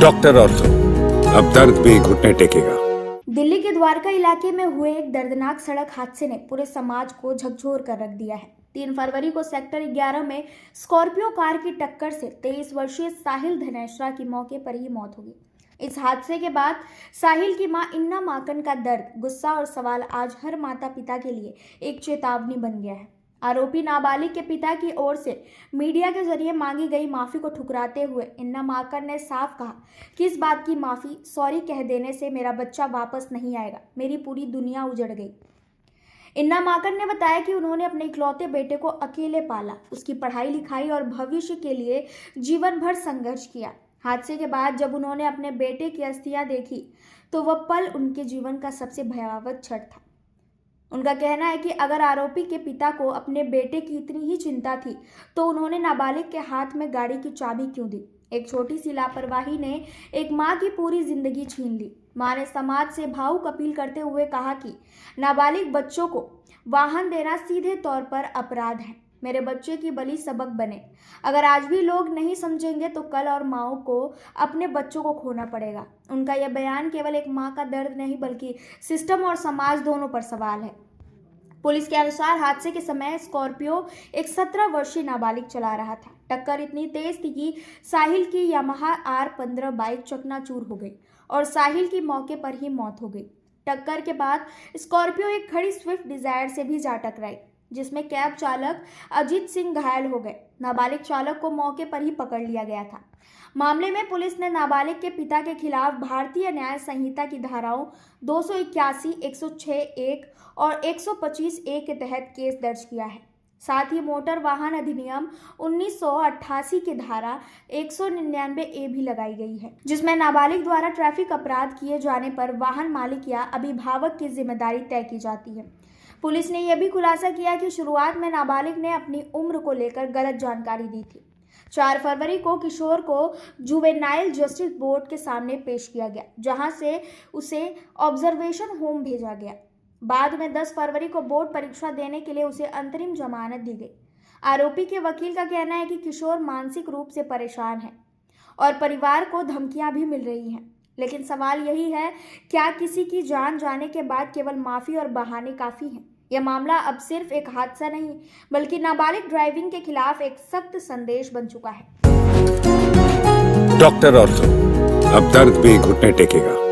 Doctor ortho, अब दर्द भी घुटने टेकेगा। दिल्ली के द्वारका इलाके में हुए एक दर्दनाक सड़क हादसे ने पूरे समाज को झकझोर कर रख दिया है। 3 फरवरी को सेक्टर 11 में स्कॉर्पियो कार की टक्कर से 23 वर्षीय साहिल धनेश्रा की मौके पर ही मौत हो गई। इस हादसे के बाद साहिल की मां इन्ना माकन का दर्द, गुस्सा और सवाल आज हर माता पिता के लिए एक चेतावनी बन गया है। आरोपी नाबालिग के पिता की ओर से मीडिया के जरिए मांगी गई माफी को ठुकराते हुए इन्ना माकन ने साफ कहा कि इस बात की माफी सॉरी कह देने से मेरा बच्चा वापस नहीं आएगा, मेरी पूरी दुनिया उजड़ गई। इन्ना माकन ने बताया कि उन्होंने अपने इकलौते बेटे को अकेले पाला, उसकी पढ़ाई लिखाई और भविष्य के लिए जीवन भर संघर्ष किया। हादसे के बाद जब उन्होंने अपने बेटे की अस्थियां देखी तो वह पल उनके जीवन का सबसे भयावह क्षण था। उनका कहना है कि अगर आरोपी के पिता को अपने बेटे की इतनी ही चिंता थी तो उन्होंने नाबालिग के हाथ में गाड़ी की चाबी क्यों दी। एक छोटी सी लापरवाही ने एक मां की पूरी जिंदगी छीन ली। मां ने समाज से भावुक अपील करते हुए कहा कि नाबालिग बच्चों को वाहन देना सीधे तौर पर अपराध है। मेरे बच्चे की बलि सबक बने। अगर आज भी लोग नहीं समझेंगे तो कल और माओं को अपने बच्चों को खोना पड़ेगा। उनका यह बयान केवल एक मां का दर्द नहीं बल्कि सिस्टम और समाज दोनों पर सवाल है। पुलिस के अनुसार हादसे के समय स्कॉर्पियो एक 17 वर्षीय नाबालिग चला रहा था। टक्कर इतनी तेज थी कि साहिल की यामाहा R15 बाइक चकनाचूर हो गई और साहिल की मौके पर ही मौत हो गई। टक्कर के बाद स्कॉर्पियो एक खड़ी स्विफ्ट डिजायर से भी जा टकराई, जिसमें कैब चालक अजीत सिंह घायल हो गए। नाबालिग चालक को मौके पर ही पकड़ लिया गया था। मामले में पुलिस ने नाबालिग के पिता के खिलाफ भारतीय न्याय संहिता की धाराओं 281, 106(1) और 125(a) के तहत केस दर्ज किया है। साथ ही मोटर वाहन अधिनियम 1988 की धारा 199(a) भी लगाई गई है, जिसमें नाबालिग द्वारा ट्रैफिक अपराध किए जाने पर वाहन मालिक या अभिभावक की जिम्मेदारी तय की जाती है। पुलिस ने यह भी खुलासा किया कि शुरुआत में नाबालिग ने अपनी उम्र को लेकर गलत जानकारी दी थी। 4 फरवरी को किशोर को जुवेनाइल जस्टिस बोर्ड के सामने पेश किया गया, जहां से उसे ऑब्जर्वेशन होम भेजा गया। बाद में 10 फरवरी को बोर्ड परीक्षा देने के लिए उसे अंतरिम जमानत दी गई। आरोपी के वकील का कहना है कि किशोर मानसिक रूप से परेशान है और परिवार को धमकियां भी मिल रही हैं। लेकिन सवाल यही है, क्या किसी की जान जाने के बाद केवल माफी और बहाने काफी हैं? यह मामला अब सिर्फ एक हादसा नहीं बल्कि नाबालिग ड्राइविंग के खिलाफ एक सख्त संदेश बन चुका है। डॉक्टर ऑर्थो, अब दर्द भी घुटने टेकेगा।